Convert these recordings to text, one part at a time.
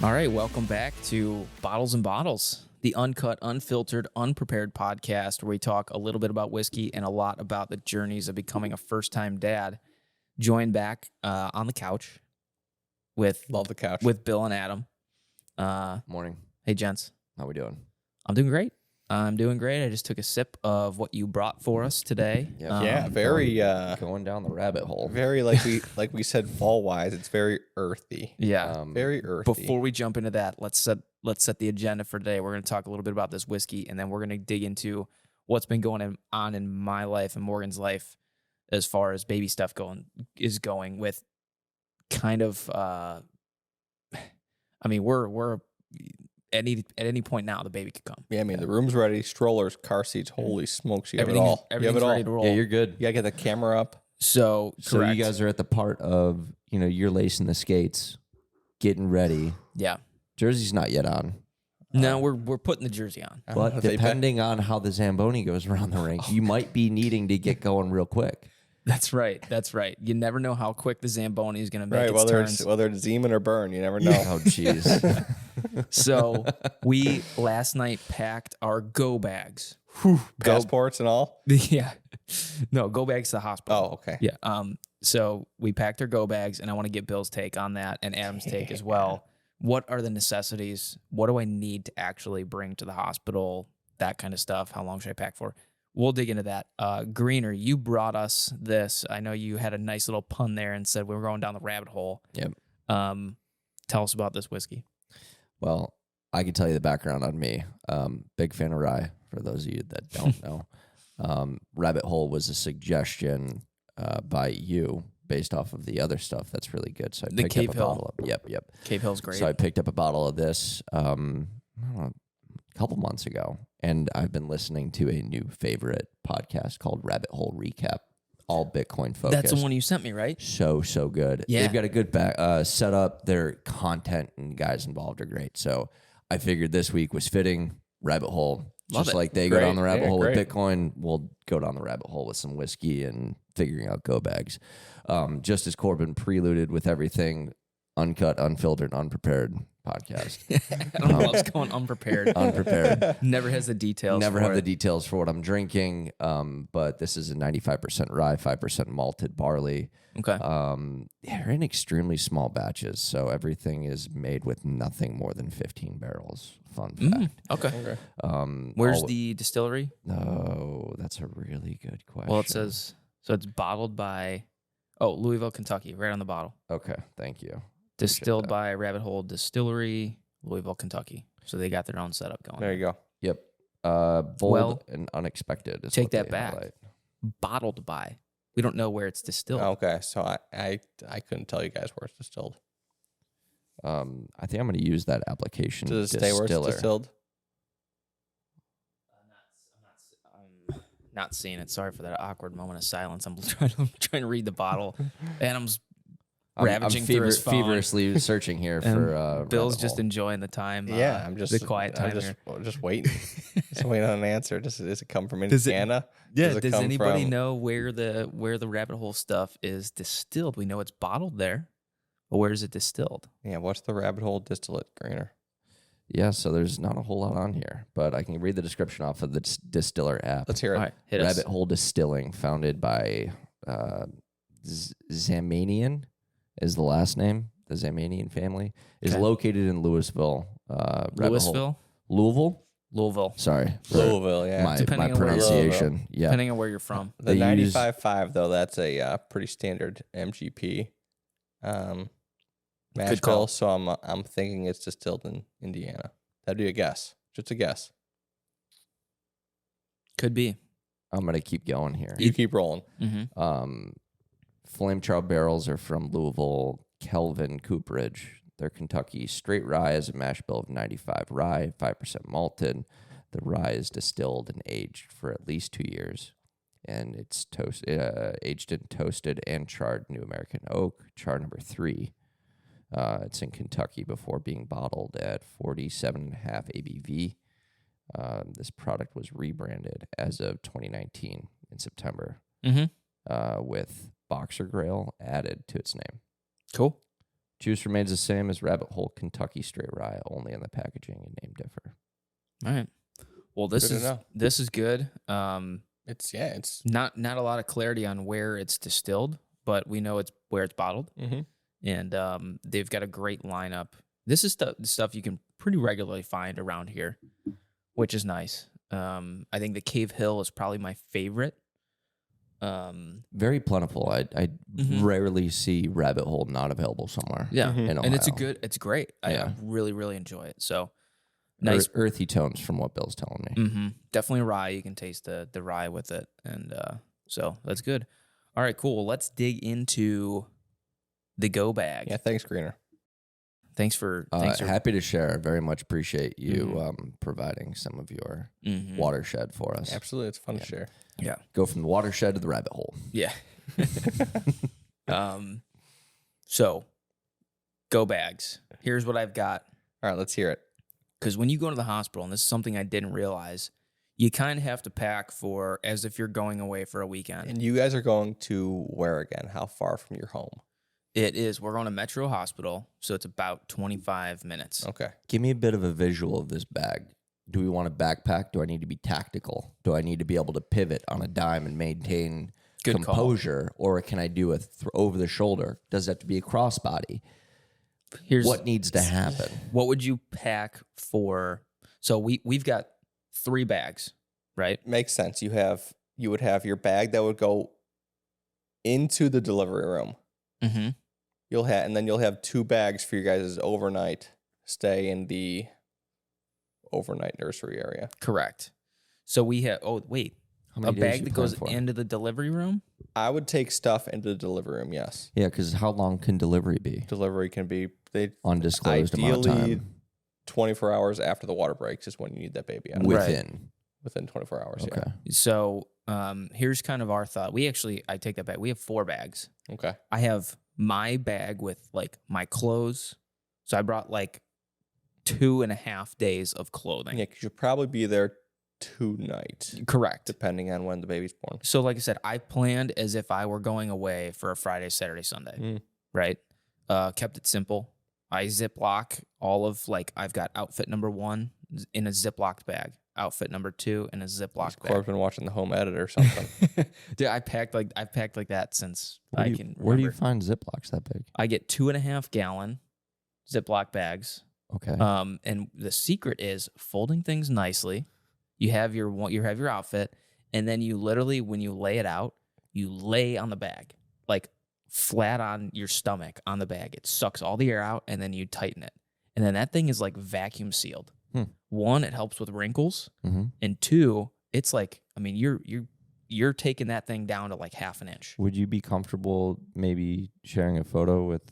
All right, welcome back to Bottles and Bottles, the uncut, unfiltered, unprepared podcast where we talk a little bit about whiskey and a lot about the journeys of becoming a first-time dad. Joined back on the couch with Love the couch. with Bill and Adam. Morning. Hey, gents. How we doing? I'm doing great. I just took a sip of what you brought for us today. Very Going down the rabbit hole. very like we said fall wise, it's very earthy. Yeah. Very earthy. Before we jump into that, let's set the agenda for today. We're going to talk a little bit about this whiskey, and then we're going to dig into what's been going on in my life and Morgan's life as far as baby stuff is going with kind of. We're at any point now the baby could come. Yeah, I mean the room's ready, strollers, car seats, holy smokes, you have it all. You have Everything's it all. ready to roll. Yeah, you're good. You gotta get the camera up. So You guys are at the part of, you're lacing the skates, getting ready. Yeah. Jersey's not yet on. No, we're putting the jersey on. But If they depending on how the Zamboni goes around the rink, you might be needing to get going real quick. That's right. You never know how quick the Zamboni is going to make Right, its turns. whether it's Zeman or Burn, you never know. Oh, jeez. So we last night packed our go bags. Passports and all. Yeah. No, go bags to the hospital. Oh, okay. Yeah. So we packed our go bags, and I want to get Bill's take on that and Adam's take as well. What are the necessities? What do I need to actually bring to the hospital? That kind of stuff. How long should I pack for? We'll dig into that. Greener, you brought us this. I know you had a nice little pun there and said we were going down the rabbit hole. Yep. Tell us about this whiskey. Well, I can tell you the background on me. Big fan of rye, for those of you that don't know. Rabbit Hole was a suggestion by you based off of the other stuff that's really good. So I picked Cape up a Hill. bottle of Yep. Cape Hill's great. So I picked up a bottle of this I don't know, a couple months ago, and I've been listening to a new favorite podcast called Rabbit Hole Recap, all Bitcoin focused. That's the one you sent me, right? So good. Yeah. They've got a good setup. Their content and guys involved are great. So I figured this week was fitting. Rabbit Hole. Love Just it. like they go Great. down the rabbit Yeah, hole great. with Bitcoin, we'll go down the rabbit hole with some whiskey and figuring out go bags. Just as Corbin preluded with everything, uncut, unfiltered, unprepared podcast. Adam loves going unprepared. Unprepared. Never has the details. Never for have the it. details for what I'm drinking. But this is a 95% rye, 5% malted barley. Okay. They're in extremely small batches, so everything is made with nothing more than 15 barrels. Fun fact. Okay. Okay. Where's the distillery? Oh, that's a really good question. Well, it says so. It's bottled by Louisville, Kentucky, right on the bottle. Okay, thank you. Distilled by Rabbit Hole Distillery, Louisville, Kentucky. So they got their own setup going. There you go. Yep. Bold Well, and unexpected. Is take what that they back. highlight. Bottled by. We don't know where it's distilled. Okay, so I couldn't tell you guys where it's distilled. I think I'm going to use that application. Does it stay where it's distiller. distilled? I'm not seeing it. Sorry for that awkward moment of silence. I'm trying to read the bottle. Adam's ravaging through his phone. feverishly searching here And for Bill's Rabbit just Hole. enjoying the time. Yeah, I'm just the quiet time I'm just, here. just waiting. Just waiting on an answer. Does it come from Does it- Indiana? Yeah. it Does come anybody from- know where the Rabbit Hole stuff is distilled? We know it's bottled there, but where is it distilled? Yeah, what's the Rabbit Hole distillate, Greener? Yeah, so there's not a whole lot on here, but I can read the description off of the distiller app. Let's hear it. All right, hit us. Rabbit Hole Distilling, founded by Zamanian is the last name. The Zamanian family is Okay. located in Louisville. Rabbit Hole- Louisville, Louisville. Sorry, for Louisville, yeah. my Depending on where you're- pronunciation. Yeah, depending on where you're from. The They use- 95.5, though, that's a pretty standard MGP mash Good call. bill. So I'm thinking it's distilled in Indiana. That'd be a guess. Just a guess. Could be. I'm gonna keep going here. You keep rolling. Mm-hmm. Flame Trout barrels are from Louisville, Kelvin Cooperage. They're Kentucky. Straight rye is a mash bill of 95 rye, 5% malted. The rye is distilled and aged for at least 2 years. And it's aged in toasted and charred New American oak, char number 3. It's in Kentucky before being bottled at 47.5 ABV. This product was rebranded as of 2019 in September Mm-hmm. with Boxergrail added to its name. Cool. Juice remains the same as Rabbit Hole Kentucky Straight Rye, only in the packaging and name differ. All right. Well, this Good to know. is good. It's Not a lot of clarity on where it's distilled, but we know it's where it's bottled, and they've got a great lineup. This is the stuff you can pretty regularly find around here, which is nice. I think the Cave Hill is probably my favorite. Very plentiful. I rarely see Rabbit Hole not available somewhere. Yeah, in and it's Ohio. it's great. Yeah. I really, really enjoy it. So nice, earthy tones from what Bill's telling me. Definitely rye. You can taste the rye with it, and so that's good. All right, cool. Well, let's dig into the GoBag. Yeah, thanks, Greener. Thanks for Happy to share. I very much appreciate you providing some of your watershed for us. Absolutely, it's fun to share. Yeah. Go from the watershed to the rabbit hole. Yeah. So, GoBags. Here's what I've got. All right, let's hear it. Because when you go to the hospital, and this is something I didn't realize, you kind of have to pack for as if you're going away for a weekend. And you guys are going to where again? How far from your home? We're going to Metro Hospital, so it's about 25 minutes. Okay. Give me a bit of a visual of this bag. Do we want a backpack? Do I need to be tactical? Do I need to be able to pivot on a dime and maintain Good composure? Or can I do a over the shoulder? Does it have to be a crossbody? Here's What needs to happen? What would you pack for? So we've got 3 bags, right? Makes sense. You would have your bag that would go into the delivery room. Mm-hmm. And then you'll have 2 bags for your guys' overnight stay in the overnight nursery area. Correct. So we have. Oh wait, How a many days bag you that plan goes for? into the delivery room. I would take stuff into the delivery room. Yes, Yeah, because how long can delivery be? delivery can be Undisclosed amount of ideally time. 24 hours after the water breaks is when you need that baby out. Within 24 hours. Okay. Yeah. So here's kind of our thought. I take that back. We have 4 bags. Okay. I have my bag with like my clothes. So I brought like 2.5 days of clothing. Yeah, because you'll probably be there 2 nights, Correct. depending on when the baby's born. So like I said, I planned as if I were going away for a Friday, Saturday, Sunday. Right? Kept it simple. I Ziploc all of I've got outfit number 1 in a Ziploc bag. Outfit number 2 in a Ziploc bag. Corb's been watching The Home Edit or something. Dude, I've packed like that since Where I do can you, where do you remember. find Ziplocs that big? I get 2.5 gallon Ziploc bags. Okay. And the secret is folding things nicely. You have your outfit, and then you literally, when you lay it out, you lay on the bag, like flat on your stomach on the bag. It sucks all the air out, and then you tighten it. And then that thing is like vacuum sealed. 1, it helps with wrinkles. And 2, it's like, I mean, you're taking that thing down to like 1/2 an inch. Would you be comfortable maybe sharing a photo with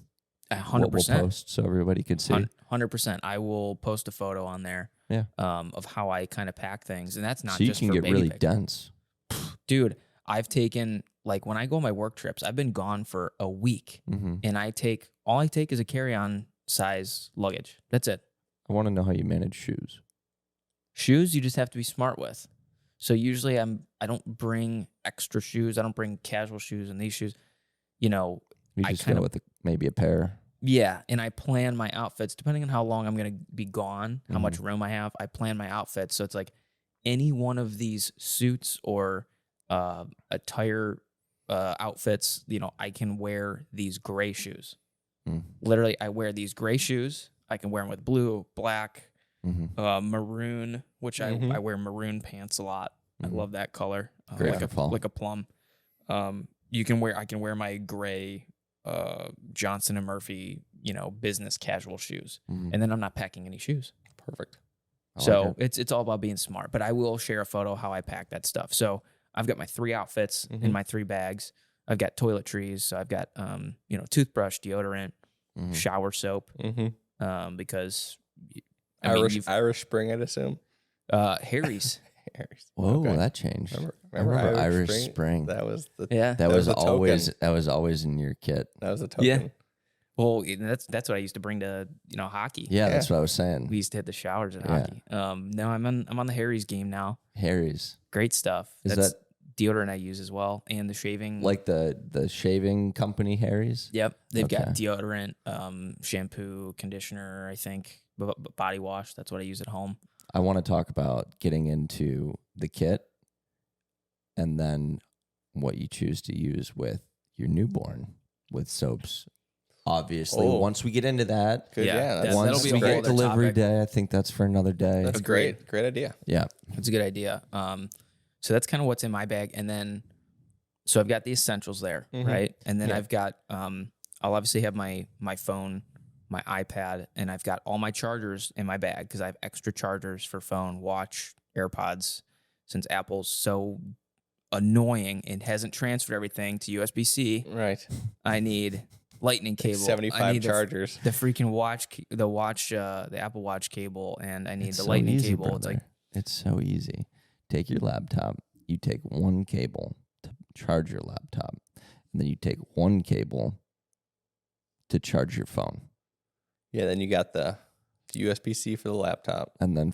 100%. what we'll post so everybody can see? 100%. I will post a photo on there. Yeah. Of how I kind of pack things, and that's not So you just can for get baby really pick. dense. Dude, I've taken, like when I go on my work trips, I've been gone for a week, and all I take is a carry-on size luggage. That's it. I want to know how you manage shoes. Shoes, you just have to be smart with. So usually I don't bring extra shoes. I don't bring casual shoes and these shoes. You know, You I just kind go of, with maybe a pair. yeah, and I plan my outfits depending on how long I'm going to be gone, how much room I have. I plan my outfits. So it's like any one of these suits or attire outfits, you know, I can wear these gray shoes. Literally, I wear these gray shoes. I can wear them with blue, black, maroon, which I wear maroon pants a lot. I love that color. Great like for fall. like a plum. I can wear my gray Johnson and Murphy, you know, business casual shoes. And then I'm not packing any shoes. Perfect. So it's all about being smart. But I will share a photo how I pack that stuff. So I've got my 3 outfits in my 3 bags. I've got toiletries. So I've got you know, toothbrush, deodorant, shower soap. Because I mean, Irish Spring, I'd assume. Harry's. Harry's. Whoa, Okay. that changed. Remember Irish Spring. That was the Yeah. That was was a always in your kit. that was a token. Yeah. Well, that's what I used to bring to, you know, hockey. Yeah, that's what I was saying. We used to hit the showers at Yeah. hockey. Now I'm on the Harry's game now. Harry's. Great stuff. Is That's that deodorant I use as well, and the shaving. Like the shaving company, Harry's? Yep, they've got Okay. deodorant, shampoo, conditioner. I think body wash. That's what I use at home. I want to talk about getting into the kit and then what you choose to use with your newborn with soaps. Obviously, Oh. once we get into that, Good. Yeah, Yeah, that'll once be a we whole get other delivery topic. day, I think that's for another day. that's Agreed. great. Great idea. Yeah. That's a good idea. So that's kind of what's in my bag, and then so I've got the essentials there, right? And then Yeah. I've got I'll obviously have my phone, my iPad, and I've got all my chargers in my bag because I have extra chargers for phone, watch, AirPods. Since Apple's so annoying and hasn't transferred everything to USB-C, Right. I need lightning cable. I 75 need chargers. the freaking the Apple Watch cable, and I need It's the so lightning easy, cable. It's brother. like, It's so easy. Take your laptop, you take one cable to charge your laptop, and then you take one cable to charge your phone. Yeah, then you got the USB-C for the laptop. And then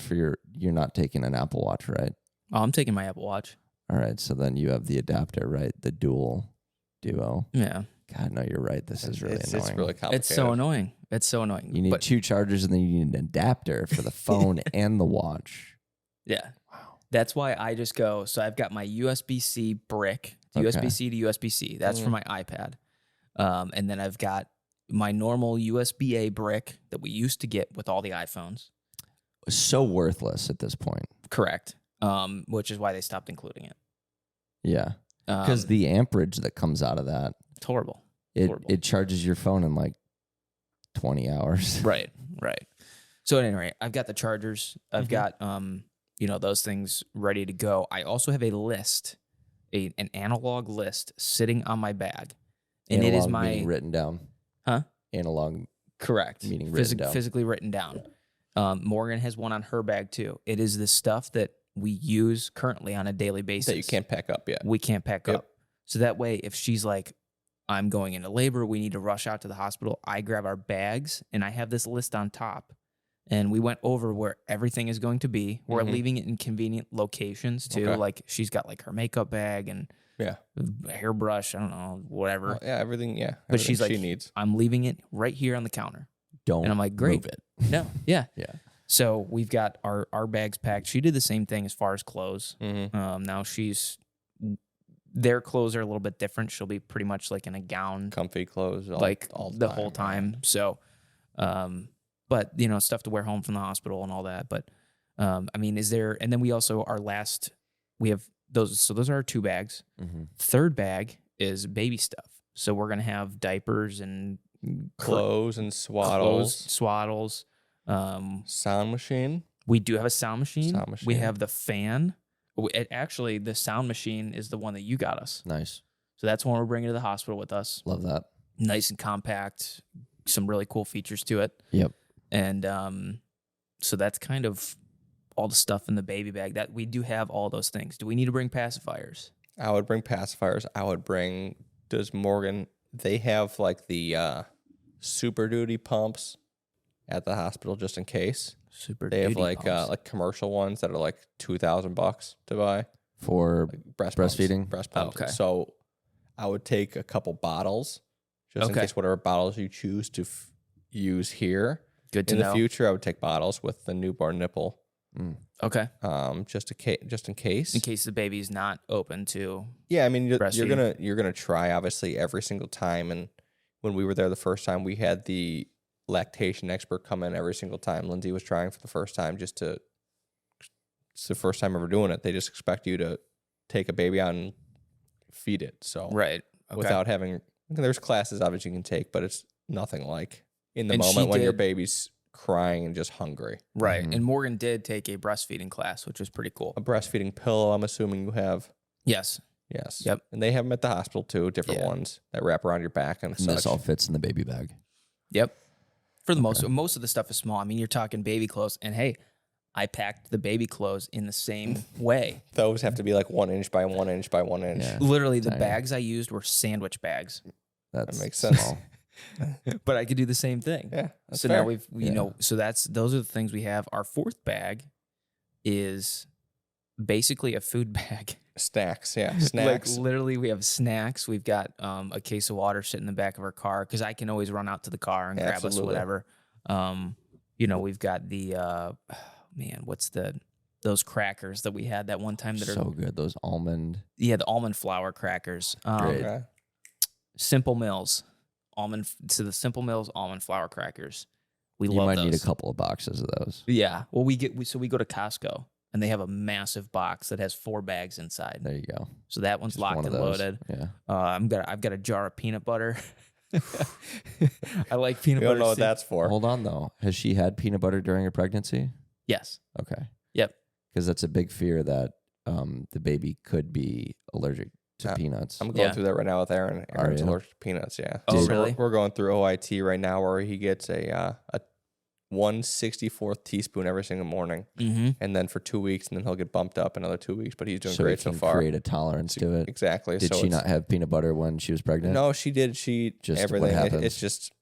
you're not taking an Apple Watch, right? oh, I'm taking my Apple Watch. All right, so then you have the adapter, right? The duo. Yeah. God, no, you're right. This is really annoying. It's really complicated. It's so annoying. It's so annoying. You need But, two chargers and then you need an adapter for the phone and the watch. yeah. That's why I just go. So I've got my USB-C brick, Okay. USB-C to USB-C. That's for my iPad. And then I've got my normal USB-A brick that we used to get with all the iPhones. So worthless at this point. Correct. Which is why they stopped including it. Yeah. Because the amperage that comes out of that, it's horrible. it charges your phone in like 20 hours. Right. So anyway, I've got the chargers. I've got those things ready to go. I also have a list, an analog list sitting on my bag, and Analog it is my meaning written down. Huh? Analog. Correct. Meaning written down. Physically written down. Morgan has one on her bag too. It is the stuff that we use currently on a daily basis that you can't pack up yet. We can't pack Yep. up. So that way, if she's like, I'm going into labor, we need to rush out to the hospital, I grab our bags and I have this list on top. And we went over where everything is going to be. We're leaving it in convenient locations too. Okay. Like she's got like her makeup bag and Yeah. a hairbrush, I don't know, whatever. Well, yeah, everything. Yeah. But she's everything like, she needs. I'm leaving it right here on the counter. Don't And I'm like, great. move it. No, yeah. Yeah. So we've got our bags packed. She did the same thing as far as clothes. Mm-hmm. Now their clothes are a little bit different. She'll be pretty much like in a gown, Comfy clothes. All the whole time. So, but stuff to wear home from the hospital and all that. But, is there, and then we also, we have those. So those are our 2 bags. Mm-hmm. Third bag is baby stuff. So we're going to have diapers and Clothes and swaddles. swaddles. Sound machine. We do have a sound machine. Sound We machine. have the fan. Actually, the sound machine is the one that you got us. Nice. So that's one we're bringing to the hospital with us. Love that. Nice and compact, some really cool features to it. Yep. And so that's kind of all the stuff in the baby bag. That we do have all those things. Do we need to bring pacifiers? I would bring pacifiers. I would bring. Does Morgan? They have like the Super Duty pumps at the hospital just in case. Super. They have Duty like pumps. commercial ones that are like $2,000 to buy. For Like breast breastfeeding? Pumps, breast pumps. Okay. So I would take a couple bottles just in Okay. case whatever bottles you choose to use here. Good to In the know. future, I would take bottles with the newborn nipple, Okay. just in case. In case the baby's not open to. Yeah, I mean you're Breastfeeding. gonna try obviously every single time. And when we were there the first time, we had the lactation expert come in every single time. Lindsay was trying for the first time it's the first time ever doing it. They just expect you to take a baby out and feed it. So Right. Okay. without having, there's classes obviously you can take, but it's nothing like in the And she moment when your did- baby's crying and just hungry. Right. Mhm. And Morgan did take a breastfeeding class, which was pretty cool. A breastfeeding pillow, I'm assuming you have. Yes. Yes. Yep. And they have them at the hospital too, different Yeah. ones that wrap around your back and and this such. all fits in the baby bag. Yep. For the most of the stuff is small. I mean, you're talking baby clothes, and hey, I packed the baby clothes in the same way. Those have to be like 1 inch by 1 inch by 1 inch. Yeah. Literally, the Tiny. bags I used were sandwich bags, That makes sense. small. but I could do the same thing. Yeah. That's So fair. now we've, so those are the things we have. Our 4th bag is basically a food bag. Snacks, yeah. Snacks. Like literally, we have snacks. We've got a case of water sitting in the back of our car because I can always run out to the car and grab us Absolutely. whatever. We've got the what's those crackers that we had that one time that So good. Those almond. the almond flour crackers. Great. Okay. Simple Mills the Simple Mills almond flour crackers. We You love might those. need a couple of boxes of those. Yeah. Well, we go to Costco and they have a massive box that has 4 bags inside. There you go. So that one's Just locked one of and those. loaded. Yeah. I've got a jar of peanut butter. I like peanut We butter. don't know what soup. that's for. Hold on though. Has she had peanut butter during her pregnancy? Yes. Okay. Yep. Because that's a big fear that the baby could be allergic to peanuts. I'm going Yeah. through that right now with Aaron. Are Aaron's you? allergic to peanuts, yeah. Oh, So really? We're going through OIT right now where he gets a 1/64th teaspoon every single morning. Mm-hmm. And then for 2 weeks, and then he'll get bumped up another 2 weeks, but he's doing so great you so can far. create a tolerance to it. Exactly. Did so she it's- not have peanut butter when she was pregnant? No, she did. She Just what everything. happens. It's just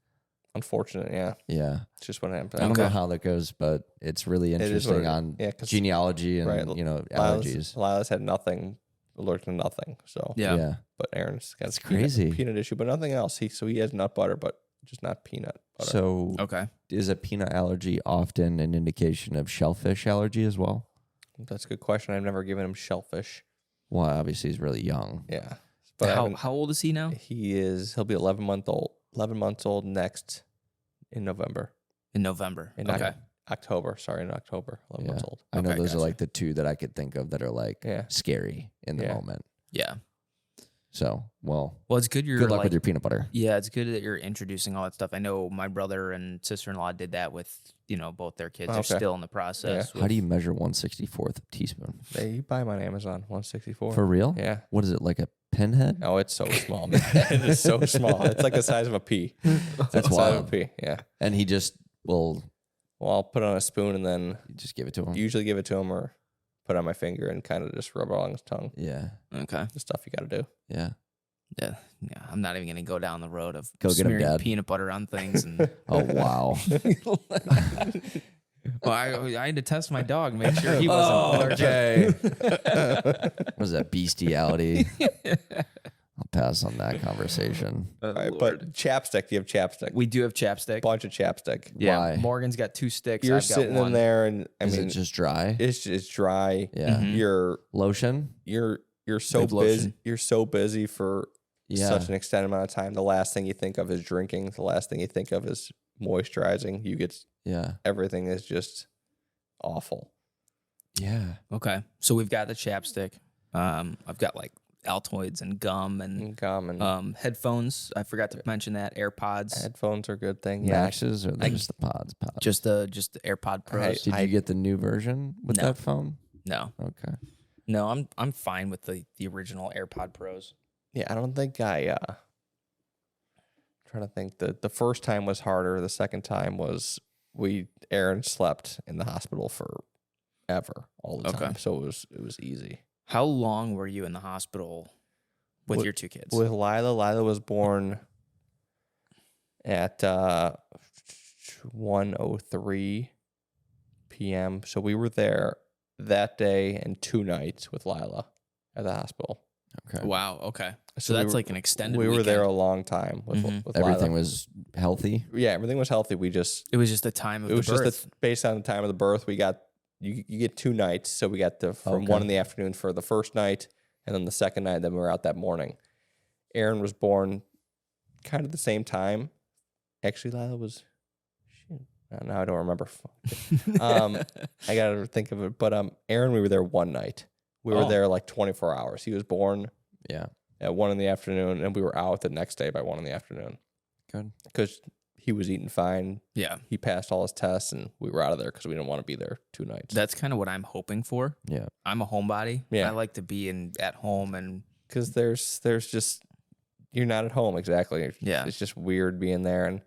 unfortunate. Yeah, Yeah. it's just what happens. I don't know Okay. how that goes, but it's really is what interesting it- on yeah, 'cause- genealogy and right, allergies. Lila's had nothing, allergic to nothing. So Yeah. but Aaron's got That's a peanut- crazy. peanut issue, but nothing else. He has nut butter, but just not peanut butter. So Okay. is a peanut allergy often an indication of shellfish allergy as well? That's a good question. I've never given him shellfish. Well, obviously he's really young. Yeah, but I haven't- How old is he now? he'll be 11 months old next in November. In November. In Okay. October. Sorry, in October. 11 months old. I know Okay, those gotcha. are like the two that I could think of that are like Yeah. scary in the Yeah. moment. Yeah. So, well, Well, it's good you're good luck like, with your peanut butter. yeah, it's good that you're introducing all that stuff. I know my brother and sister-in-law did that with, both their kids. They're Okay. still in the process. How do you measure 1/64th teaspoon? You buy them on Amazon, 164. For real? Yeah. What is it, like a pinhead? Oh, it's so small. Man. It is so small. It's like the size of a pea. It's That's the size of wild. a pea. Yeah. And he just will Well, I'll put it on a spoon and then just give it to him? usually give it to him or put it on my finger and kind of just rub it along his tongue. Yeah. Okay. The stuff you got to do. Yeah. Yeah. I'm not even going to go down the road of Go get 'em, smearing Dad. peanut butter on things. And Oh, wow. well, I had to test my dog, make sure he wasn't allergic. What is that, bestiality? I'll pass on that conversation. All right, but chapstick. Do you have chapstick? We do have chapstick. Bunch of chapstick. Yeah. Why? Morgan's got 2 sticks. You're I've got sitting 1. in there, and I Is mean, it just dry? it's dry. Yeah. Mhm. You're Lotion? so Leave busy. lotion. You're so busy for Yeah. such an extended amount of time. The last thing you think of is drinking. The last thing you think of is moisturizing. Yeah. Everything is just awful. Yeah. Okay. So we've got the chapstick. I've got like Altoids and gum and And gum and headphones. I forgot to mention that. AirPods. headphones are a good thing. Yeah, Maxes or they're just the pods? Just the AirPod Pros. Did you get the new version with No. that phone? No. Okay. No, I'm fine with the original AirPod Pros. yeah. I don't think trying to think. The first time was harder. The second time was Aaron slept in the hospital forever all the time. Okay. So it was easy. How long were you in the hospital with your 2 kids? With Lila was born at 1:03 p.m. So we were there that day and 2 nights with Lila at the hospital. Okay. Wow. Okay. So we that's were- like an extended. We were there a weekend. long time with Mhm. Everything Lila. was healthy. Yeah, everything was healthy. We just It was just the time of it was the birth. just based on the time of the birth. We got you get 2 nights, so we got from Okay. 1 in the afternoon for the first night, and then the second night. Then we were out that morning. Aaron was born kind of the same time. Actually, Lila was. Shoot, now I don't remember. I gotta think of it. But Aaron, we were there 1 night. We were Oh. there like 24 hours. He was born Yeah. at 1 in the afternoon, and we were out the next day by 1 in the afternoon Good. because he was eating fine. Yeah. He passed all his tests, and we were out of there because we didn't want to be there 2 nights. That's kind of what I'm hoping for. Yeah. I'm a homebody. Yeah. I like to be at home and Because there's just you're not at home exactly. Yeah. It's just weird being there, and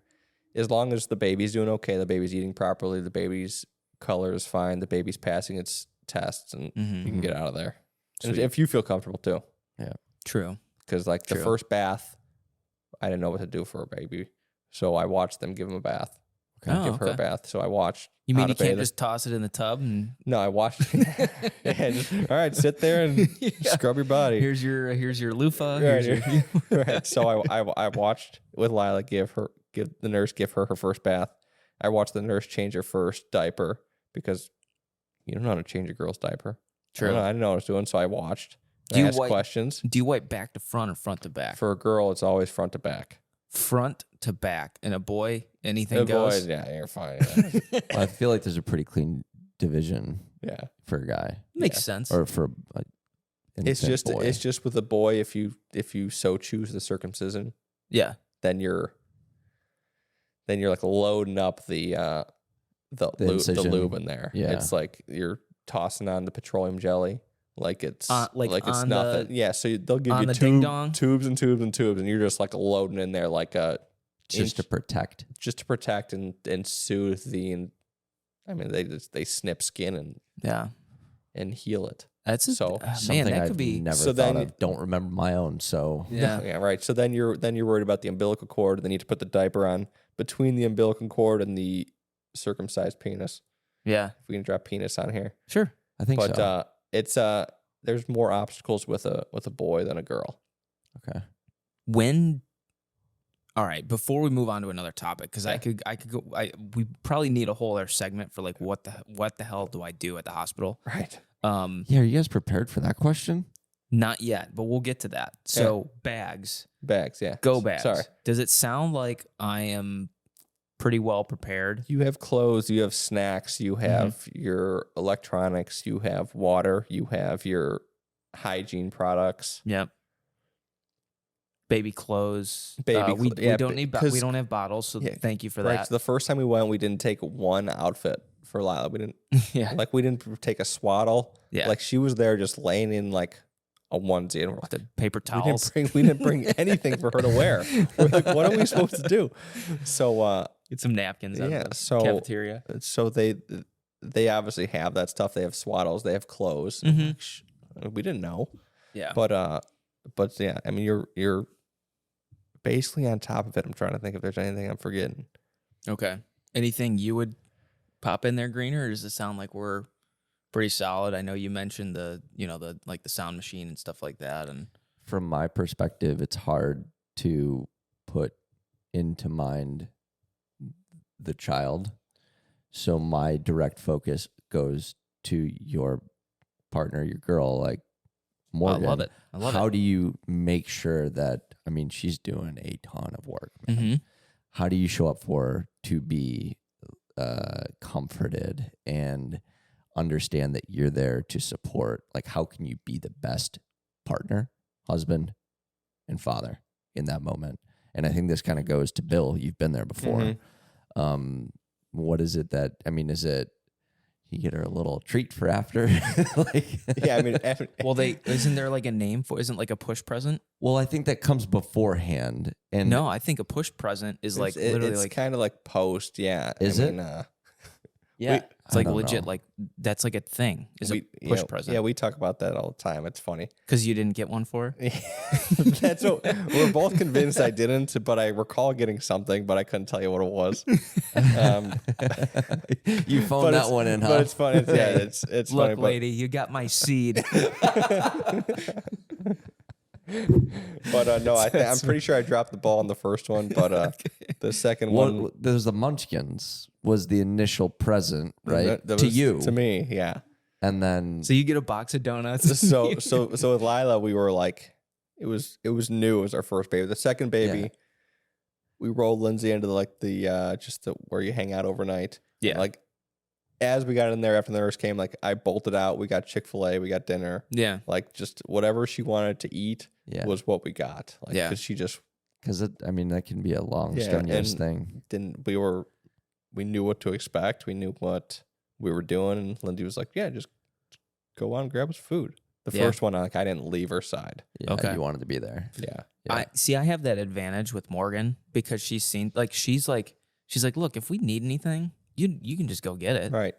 as long as the baby's doing okay, the baby's eating properly, the baby's color is fine, the baby's passing its tests, and Mhm. you can get out of there. And Sweet. if you feel comfortable too, True. because like the True. first bath, I didn't know what to do for a baby, so I watched them give him a bath. give her a okay. bath. So I watched. You mean how you to bathe can't her. just toss it in the tub and No, I watched. Yeah, just, all right, sit there and scrub your body. here's your loofah. Right, Here's your right. So I watched with Lila give the nurse give her first bath. I watched the nurse change her first diaper because you don't know how to change a girl's diaper. True. I didn't know what I was doing, so I watched. Do I you asked wipe- questions. Do you wipe back to front or front to back? For a girl, it's always front to back. Front to back. And a boy, anything A goes. boy, yeah, you're fine. Yeah. Well, I feel like there's a pretty clean division Yeah. for a guy Makes sense. or for a It's infant just boy. it's just with a boy if you so choose the circumcision, Yeah. then you're like loading up the incision. lube in there. Yeah. It's like you're tossing on the petroleum jelly like it's like it's on nothing. the- Yeah, so they'll give on you the ding dong? tubes and tubes and tubes, and you're just like loading in there like a just to protect. and soothe the. I mean, they snip skin Yeah. and heal it. That's a, So, man, Something that I've could be. never So thought then- of. Don't remember my own. So Yeah. Yeah, right. So then you're worried about the umbilical cord, and then you need to put the diaper on between the umbilical cord and the circumcised penis. Yeah. If we can drop penis on here, Sure. I think but so. it's there's more obstacles with a boy than a girl. Okay. When. All right. Before we move on to another topic, because Yeah. I could go. We probably need a whole other segment for like what the hell do I do at the hospital? Right. Yeah, are you guys prepared for that question? Not yet, but we'll get to that. So bags, Bags. Yeah. go bags. Sorry. Does it sound like I am pretty well prepared? You have clothes. You have snacks. You have your electronics. You have water. You have your hygiene products. Yep. Baby clothes. Baby we clo- yeah, don't need. We 'cause- don't have bottles, so Yeah, thank you for Right. that. So the first time we went, we didn't take one outfit for Lila. We didn't Yeah. like we didn't take a swaddle. Yeah. Like she was there just laying in like a onesie, and we're like, The paper we towels. we didn't bring anything for her to wear. We're like, what are we supposed to do? So Get some napkins out yeah, of the so cafeteria. they obviously have that stuff. They have swaddles. They have clothes. Mhm. We didn't know, Yeah. but yeah, I mean you're basically on top of it. I'm trying to think if there's anything I'm forgetting. Okay. Anything you would pop in there, Greener, or does it sound like we're pretty solid? I know you mentioned the sound machine and stuff like that, and From my perspective, it's hard to put into mind the child. So my direct focus goes to your partner, your girl, like Morgan. I love it. I love How it. do you make sure that, I mean, she's doing a ton of work, man. Mm-hmm. How do you show up for her to be comforted and understand that you're there to support? Like, how can you be the best partner, husband, and father in that moment? And I think this kind of goes to Bill. You've been there before. What is it that, I mean, is it you get her a little treat for after? Like, Yeah, I mean, Well, isn't there like a name for? Isn't like a push present? well, I think that comes beforehand. And No, I think a push present is like literally it's like kind of like post. Yeah, Is I it? mean, yeah, it's I like don't legit. know. Like that's like a thing. Is a you push know, present? Yeah, we talk about that all the time. It's funny. Because you didn't get one for her? That's what we're both convinced I didn't, but I recall getting something, but I couldn't tell you what it was. you phoned But that it's- one in, huh? But it's funny. It's Look, funny. But, lady, you got my seed. but no, I'm pretty sure I dropped the ball on the first one, but the second one Well, there's the Munchkins was the initial present, right? that to was- you. to me, yeah. And then So you get a box of donuts. So with Lila, we were like, it was new. It was our first baby. The second baby, Yeah. we rolled Lindsay into where you hang out overnight. Yeah. Like as we got in there after the nurse came, like I bolted out. We got Chick-fil-A. We got dinner. Yeah. Like just whatever she wanted to eat yeah, was what we got. Like, Yeah. 'cause she just because I mean that can be a long, Yeah, strenuous and- thing. didn't. We knew what to expect. We knew what we were doing, and Lindsay was like, "Yeah, just go on and grab us food." The Yeah. first one, like I didn't leave her side. Yeah, Okay. you wanted to be there. Yeah. Yeah. I have that advantage with Morgan because she's like, look, if we need anything, you can just go get it. Right.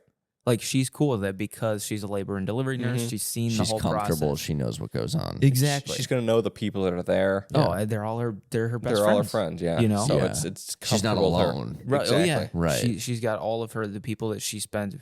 like she's cool with it because she's a labor and delivery nurse. She's seen the She's whole comfortable. process. She knows what goes on. Exactly. She's gonna know the people that are there. Oh, they're her best They're friends. all her friends. Yeah, You know? so Yeah. it's She's not comfortable with her. alone. Right. Oh, yeah. Exactly. Right. She's got all of the people that she spends,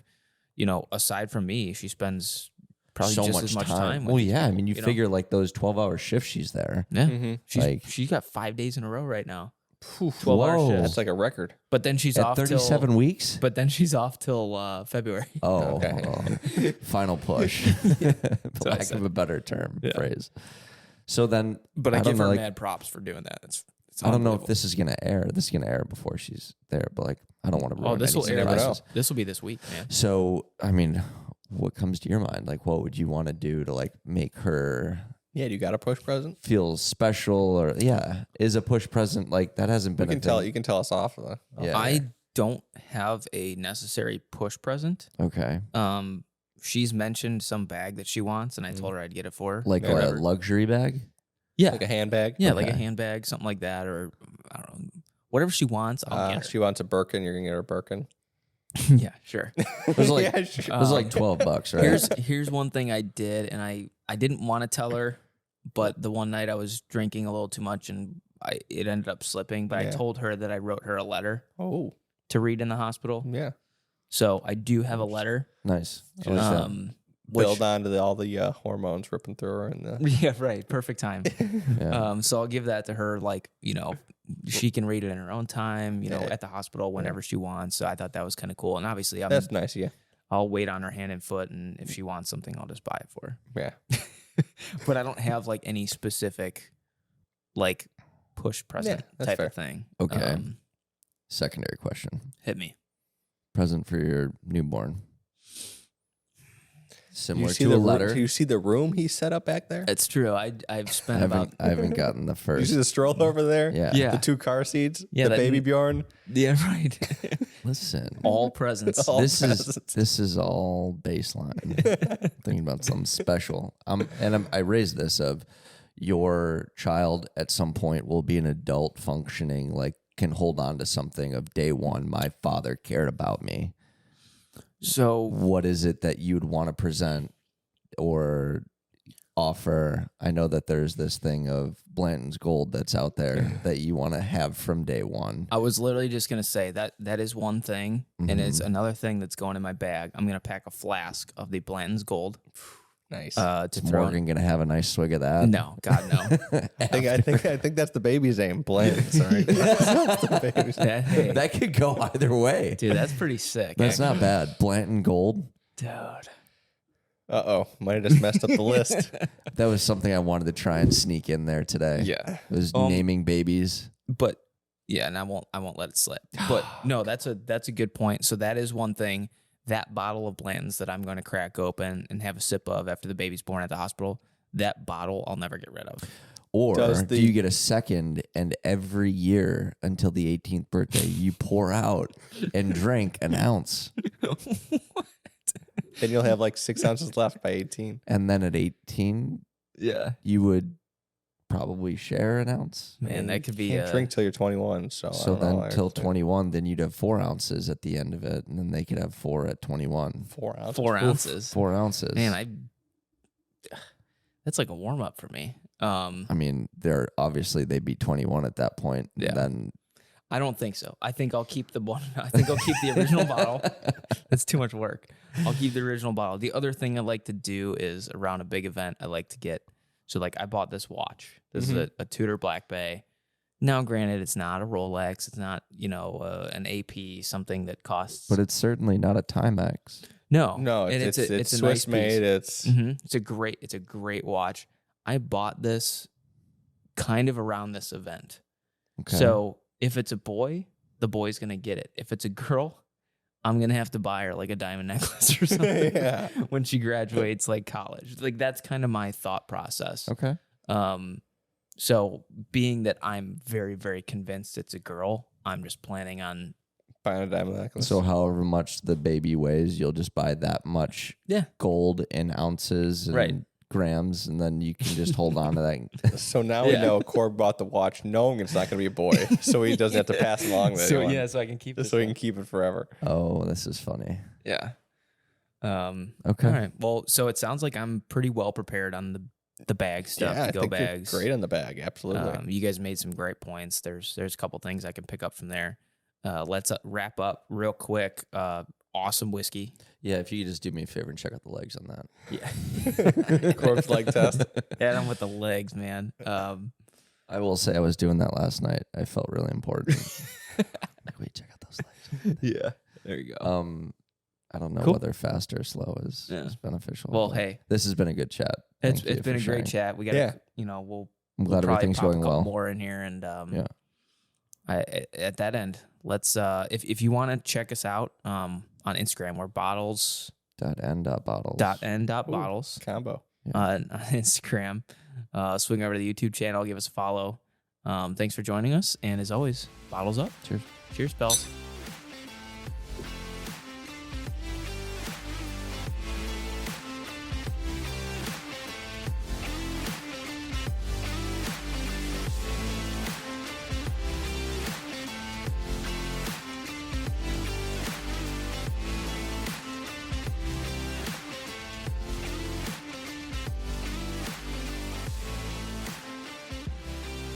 you know, aside from me, she spends probably So just much as much time. time. with Well, these yeah. I people, mean, you know? figure like those 12-hour shifts she's there. Yeah. Mhm. She's got 5 days in a row right now. Whew. 12-hour Whoa. shifts. That's like a record. But then she's At off 37 till, weeks? But then she's off till February. Oh, Okay. Final push. For I lack said. of a better term Yeah. phrase. So then, But I don't give know, her like, mad props for doing that. It's I don't know if unbelievable. this is going to air. This is going to air before she's there, but like, I don't want to ruin Oh, this will any air. surprises. This will be this week, man. So, I mean, what comes to your mind? Like, what would you want to do to like make her Yeah, you got a push present. feel special, or is a push present like that hasn't been You can a tell. thing? You can tell us off of the. Yeah. I don't have a necessary push present. Okay, She's mentioned some bag that she wants, and I Mm-hmm. told her I'd get it for her. like a Whatever. luxury bag. Yeah, Like a handbag. yeah, like a Okay. handbag, something like that, or I don't know, whatever she wants. I'll get her. She wants a Birkin. You're gonna get her a Birkin. Yeah, sure. It was like Yeah, sure. it was like $12, right? Here's one thing I did, and I didn't want to tell her, but the one night I was drinking a little too much, and it ended up slipping. But I Yeah. told her that I wrote her a letter Oh, to read in the hospital. yeah. So I do have a letter. Nice. I like that. Build on to all the hormones ripping through her and the. Yeah, right. Perfect time. Yeah. So I'll give that to her. Like, you know, she can read it in her own time. You know, Yeah. at the hospital whenever she wants. So I thought that was kind of cool. And obviously, That's nice. Yeah. I'll wait on her hand and foot, and if she wants something, I'll just buy it for her. Yeah. But I don't have like any specific, like, push present that's type fair. of thing. Okay. Secondary question: Hit me. present for your newborn. Similar to the a letter. Do you see the room he set up back there? It's true. I've I spent about haven't gotten the You first. see the stroller over there? Yeah. Yeah. The 2 car seats. Yeah, The that- baby Bjorn. yeah, right. Listen, All presents. All this presents. is all baseline. Thinking about something special. I raised this of your child at some point will be an adult functioning, like can hold on to something of day one. My father cared about me. So What is it that you'd want to present or offer? I know that there's this thing of Blanton's Gold that's out there that you want to have from day one. I was literally just gonna say that is one thing, and it's another thing that's going in my bag. I'm gonna pack a flask of the Blanton's Gold Nice. to throw. Morgan gonna have a nice swig of that. No, God no. I think that's the baby's name. Blanton. Sorry. That's the baby's name. Hey, That could go either way. dude, that's pretty sick. That's actually. not bad. Blanton Gold. Dude. Might have just messed up the list. That was something I wanted to try and sneak in there today. Yeah. It was Um, naming babies. But yeah, and I won't let it slip. But no, that's a good point. So that is one thing. That bottle of Blanton's that I'm going to crack open and have a sip of after the baby's born at the hospital, that bottle I'll never get rid of. Or Does do the- you get a second and every year until the 18th birthday, you pour out and drink an ounce? Then you'll have like 6 ounces left by 18. And then at 18, Yeah. you would probably share an ounce. Man, that could be Can't drink till you're 21. So, I So don't know. then till 21, then you'd have 4 ounces at the end of it. And then they could have 4 at 21. 4 ounces. 4 ounces. 4 ounces. Man, that's like a warm up for me. I mean, they'd be 21 at that point. Yeah. Then I don't think so. I think I'll keep the one. I think I'll keep the original bottle. That's too much work. I'll keep the original bottle. The other thing I like to do is around a big event, I like to get. So like I bought this watch. This is a Tudor Black Bay. Now, granted, it's not a Rolex. It's not an AP, something that costs. but it's certainly not a Timex. no, No, and it's a Swiss nice made. piece. It's It's a great watch. I bought this kind of around this event. Okay. So if it's a boy, the boy's gonna get it. If it's a girl, I'm gonna have to buy her like a diamond necklace or something Yeah. when she graduates like college. Like that's kind of my thought process. Okay. So being that I'm very, very convinced it's a girl, I'm just planning on buying a diamond necklace. So however much the baby weighs, you'll just buy that much gold in ounces and Right. grams, and then you can just hold on to that. So now we know Corb bought the watch knowing it's not going to be a boy, so he doesn't have to pass along that. so I can keep just so he can keep it forever. Oh, this is funny. Yeah. Okay. All right. Well, so it sounds like I'm pretty well prepared on the bag stuff, Yeah, the I Go think you're bags. great on the bag. Absolutely. You guys made some great points. There's a couple things I can pick up from there. Let's wrap up real quick. Awesome whiskey. Yeah, if you could just do me a favor and check out the legs on that. Yeah. Corpse leg test. Hit them with the legs, man. I will say I was doing that last night. I felt really important. Like, wait, check out those legs. Yeah. There you go. I don't know Cool. whether fast or slow is beneficial. Well, but hey, this has been a good chat. it's Thank you been a for great sharing. chat. We got to, we'll I'm glad probably everything's pop a going couple well. more in here, and Yeah. at that end, let's if you want to check us out on Instagram, we're bottles .n.bottles. .n.bottles Combo. on Instagram. Swing over to the YouTube channel, give us a follow. Thanks for joining us, and as always, bottles up. Cheers. Cheers, Bells.